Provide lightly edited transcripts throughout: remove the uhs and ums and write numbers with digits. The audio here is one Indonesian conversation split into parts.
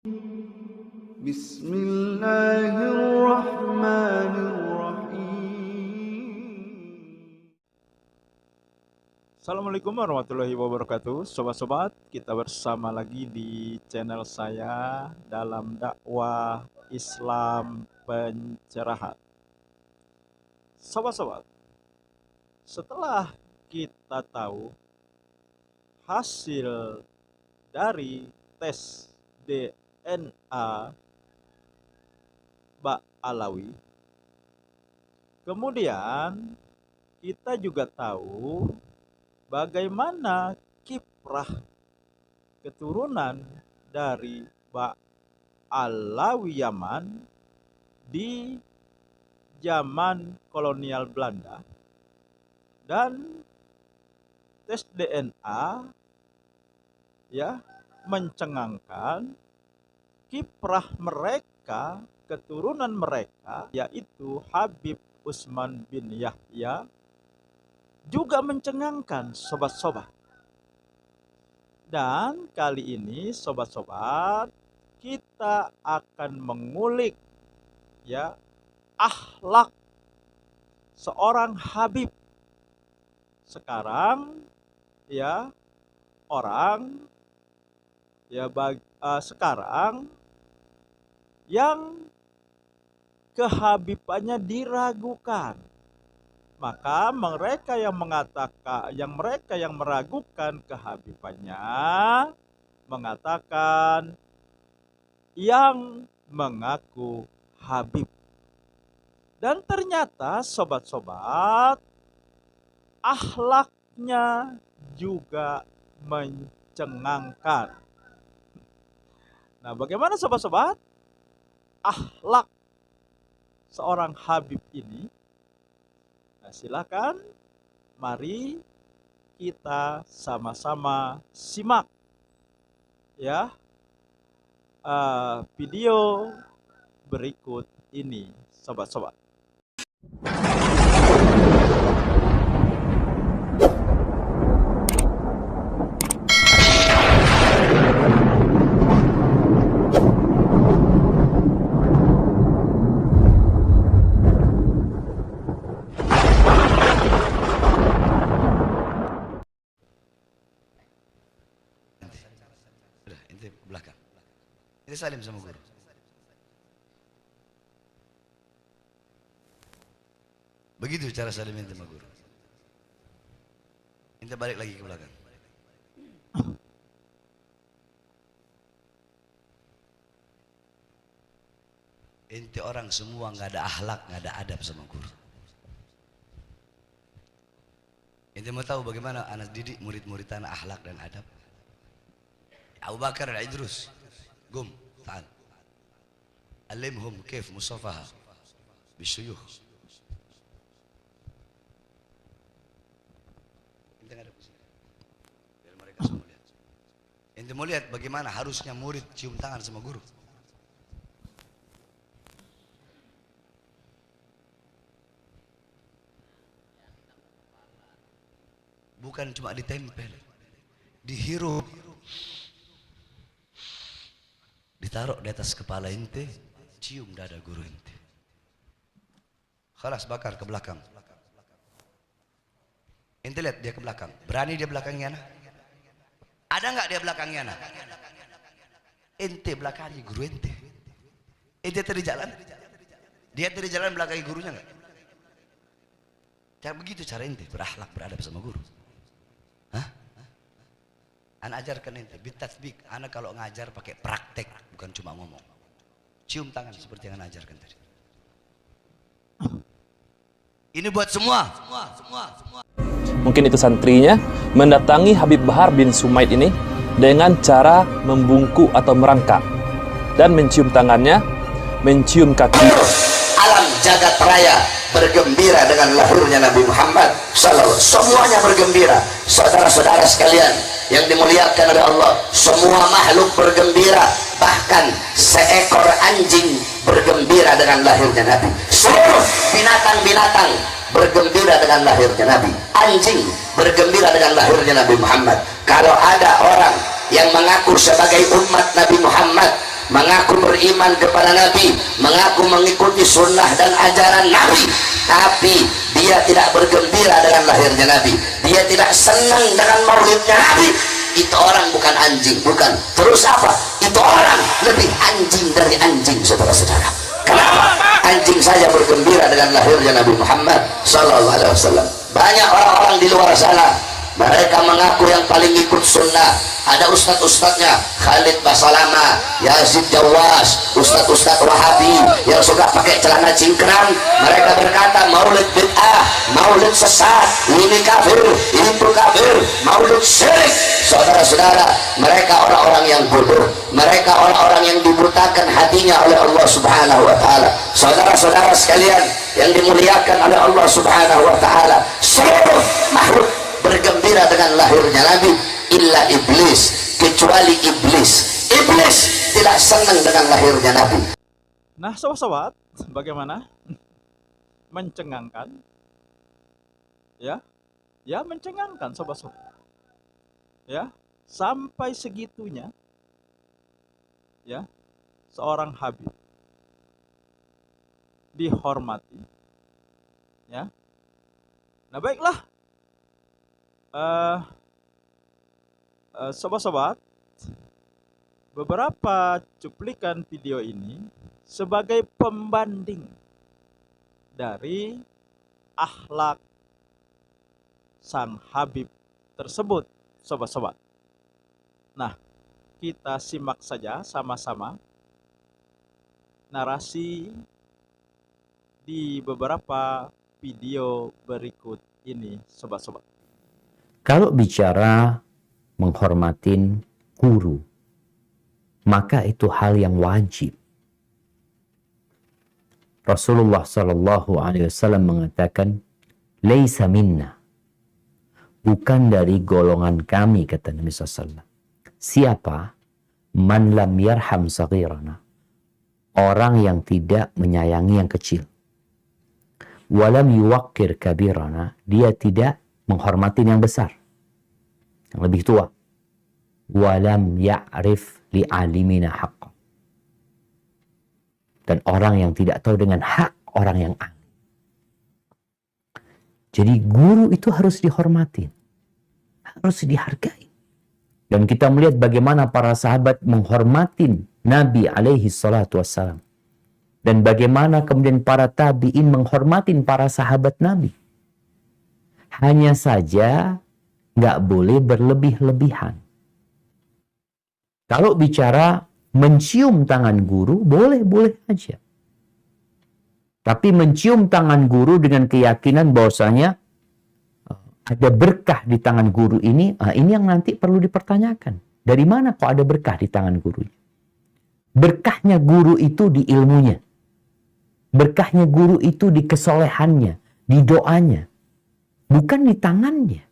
Bismillahirrahmanirrahim. Assalamualaikum warahmatullahi wabarakatuh. Sobat-sobat, kita bersama lagi di channel saya dalam dakwah Islam pencerahan. Sobat-sobat, setelah kita tahu hasil dari tes DNA Mbak Alawi, kemudian kita juga tahu bagaimana kiprah keturunan dari Mbak Alawi Yaman di zaman kolonial Belanda, dan tes DNA ya mencengangkan kiprah mereka, keturunan mereka, yaitu Habib Utsman bin Yahya, juga mencengangkan sobat-sobat. Dan kali ini sobat-sobat, kita akan mengulik ya akhlak seorang Habib. Sekarang ya orang ya sekarang yang kehabibannya diragukan, maka mereka yang meragukan kehabibannya mengatakan yang mengaku Habib. Dan ternyata sobat-sobat, akhlaknya juga mencengangkan. Nah, bagaimana sobat-sobat akhlak seorang Habib ini? Nah, silakan mari kita sama-sama simak ya video berikut ini, sobat-sobat. Belakang. Ini salim sama guru. Begitu cara salim sama guru. Ente balik lagi ke belakang. Ente orang semua nggak ada akhlak, nggak ada adab sama guru. Ente mau tahu bagaimana anak didik murid-murid anak akhlak dan adab? Abu Bakar al-Idrus, قم تعال علمهم كيف مصافحة بالشيوخ. Ente ngadep ke sini, biar mereka semua lihat. Ente mau lihat bagaimana harusnya murid cium tangan sama guru. Bukan cuma ditempel, dihirup. Ditaruh di atas kepala ente, cium dada guru ente. Khalas, bakar ke belakang. Ente lihat dia ke belakang. Berani dia belakangnya anak? Ada nggak dia belakangnya anak? Ente belakangi guru ente. Ente tadi jalan, dia tadi jalan belakangi gurunya nggak? Cara begitu cara ente berakhlak beradab sama guru. Hah? Anak ajarkan ente bitatbik. Anak kalau ngajar pakai praktek, bukan cuma ngomong. Cium tangan seperti yang anak ajarkan tadi. Ini buat semua. Mungkin itu santrinya mendatangi Habib Bahar bin Sumaid ini dengan cara membungkuk atau merangkak dan mencium tangannya, mencium kaki. Alam jagat raya bergembira dengan lahirnya Nabi Muhammad sallallahu. Semuanya bergembira. Saudara-saudara sekalian yang dimuliakan oleh Allah, semua makhluk bergembira, bahkan seekor anjing bergembira dengan lahirnya Nabi. Seluruh binatang-binatang bergembira dengan lahirnya Nabi. Anjing bergembira dengan lahirnya Nabi Muhammad. Kalau ada orang yang mengaku sebagai umat Nabi Muhammad, mengaku beriman kepada Nabi, mengaku mengikuti sunnah dan ajaran Nabi, tapi dia tidak bergembira dengan lahirnya Nabi, dia tidak senang dengan maulidnya Nabi, itu orang bukan anjing, bukan. Terus apa? Itu orang lebih anjing dari anjing, saudara-saudara. Kenapa? Anjing saja bergembira dengan lahirnya Nabi Muhammad sallallahu alaihi wasallam. Banyak orang-orang di luar sana, mereka mengaku yang paling ikut sunnah. Ada ustadz-ustadznya, Khalid Basalama, Yazid Jawas, ustadz-ustadz Wahabi yang suka pakai celana cingkrang. Mereka berkata maulid bid'ah, maulid sesat, ini kafir, itu kafir, maulid syirik. Saudara-saudara, mereka orang-orang yang bodoh, mereka orang-orang yang dibutakan hatinya oleh Allah Subhanahu wa taala. Saudara-saudara sekalian yang dimuliakan oleh Allah Subhanahu wa taala, seluruh makhluk bergembira dengan lahirnya Nabi, illa iblis, kecuali iblis. Iblis tidak senang dengan lahirnya Nabi. Nah, sobat-sobat, bagaimana? Mencengangkan? Ya, mencengangkan, sobat-sobat. Ya, sampai segitunya, ya, seorang Habib dihormati. Ya, nah baiklah. Sobat-sobat, beberapa cuplikan video ini sebagai pembanding dari akhlak sang Habib tersebut, sobat-sobat. Nah, kita simak saja sama-sama narasi di beberapa video berikut ini, sobat-sobat. Kalau bicara menghormatin guru, maka itu hal yang wajib. Rasulullah Sallallahu Alaihi Wasallam mengatakan, "Laisa minna," bukan dari golongan kami, kata Nabi SAW. Siapa? Man lam yarham saghirana, orang yang tidak menyayangi yang kecil. Walam yuwaqqir kabirana, dia tidak menghormati yang besar, yang lebih tua. Walam ya'rif li'alimina haqqa, dan orang yang tidak tahu dengan hak orang yang alim. Jadi guru itu harus dihormati, harus dihargai. Dan kita melihat bagaimana para sahabat menghormati Nabi alaihi salatu wassalam, dan bagaimana kemudian para tabi'in menghormati para sahabat Nabi. Hanya saja nggak boleh berlebih-lebihan. Kalau bicara mencium tangan guru, boleh-boleh aja. Tapi mencium tangan guru dengan keyakinan bahwasanya ada berkah di tangan guru ini yang nanti perlu dipertanyakan. Dari mana kok ada berkah di tangan gurunya? Berkahnya guru itu di ilmunya. Berkahnya guru itu di kesolehannya, di doanya. Bukan di tangannya.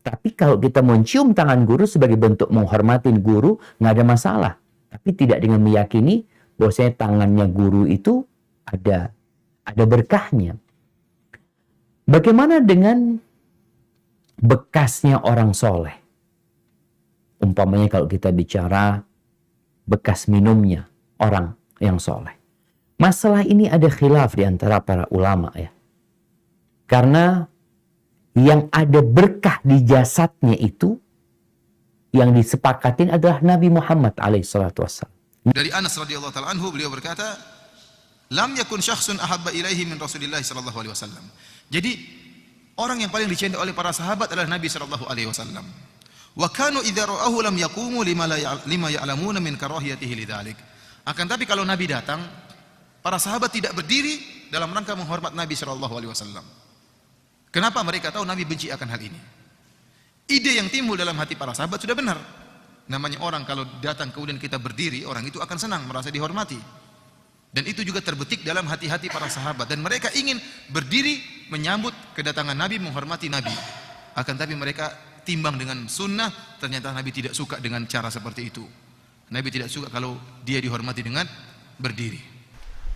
Tapi kalau kita mencium tangan guru sebagai bentuk menghormati guru, nggak ada masalah. Tapi tidak dengan meyakini bahwasanya tangannya guru itu ada berkahnya. Bagaimana dengan bekasnya orang soleh? Umpamanya kalau kita bicara bekas minumnya orang yang soleh. Masalah ini ada khilaf di antara para ulama ya. Karena yang ada berkah di jasadnya itu yang disepakatin adalah Nabi Muhammad alaihissalatu wassalam. Dari Anas radhiyallahu taala anhu, beliau berkata, "Lam yakun syakhsun ahabba ilaihi min Rasulillah sallallahu alaihi wasallam." Jadi orang yang paling dicintai oleh para sahabat adalah Nabi sallallahu alaihi wasallam. Wa kanu idza ra'ahu lam yaqumu lima ya'lamuna min karahiyatihi lidzalik. Akan tapi kalau Nabi datang, para sahabat tidak berdiri dalam rangka menghormat Nabi sallallahu alaihi wasallam. Kenapa? Mereka tahu Nabi benci akan hal ini. Ide yang timbul dalam hati para sahabat sudah benar. Namanya orang kalau datang kemudian kita berdiri, orang itu akan senang, merasa dihormati. Dan itu juga terbetik dalam hati-hati para sahabat. Dan mereka ingin berdiri menyambut kedatangan Nabi, menghormati Nabi. Akan tapi mereka timbang dengan sunnah, ternyata Nabi tidak suka dengan cara seperti itu. Nabi tidak suka kalau dia dihormati dengan berdiri.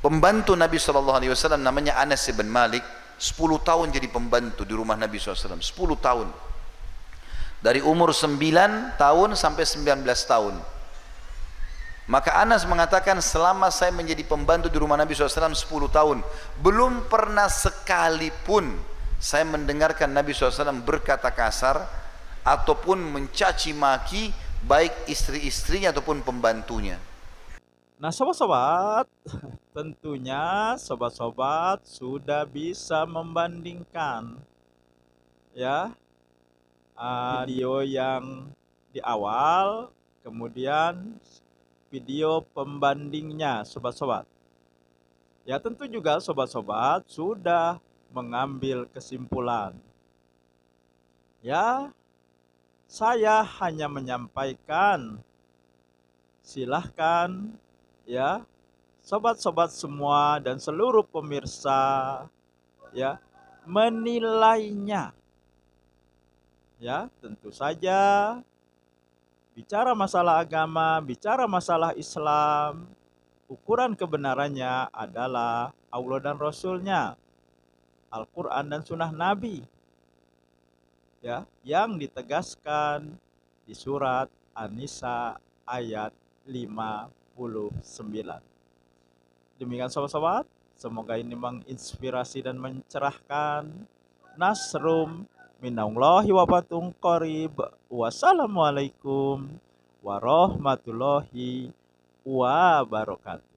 Pembantu Nabi SAW namanya Anas bin Malik, 10 tahun jadi pembantu di rumah Nabi SAW, 10 tahun. Dari umur 9 tahun sampai 19 tahun. Maka Anas mengatakan selama saya menjadi pembantu di rumah Nabi SAW 10 tahun, belum pernah sekalipun saya mendengarkan Nabi SAW berkata kasar ataupun mencaci maki baik istri-istrinya ataupun pembantunya. Nah, sobat-sobat, tentunya sobat-sobat sudah bisa membandingkan ya video yang di awal, kemudian video pembandingnya, sobat-sobat. Ya, tentu juga sobat-sobat sudah mengambil kesimpulan. Ya, saya hanya menyampaikan, silahkan ya sobat-sobat semua dan seluruh pemirsa ya menilainya. Ya, tentu saja bicara masalah agama, bicara masalah Islam, ukuran kebenarannya adalah Allah dan Rasulnya, Al-Quran dan Sunnah Nabi, ya, yang ditegaskan di surat An-Nisa ayat 59. Demikian sobat-sobat, semoga ini menginspirasi dan mencerahkan. Nasrum minallahi wa fatun qarib. Wassalamualaikum warahmatullahi wabarakatuh.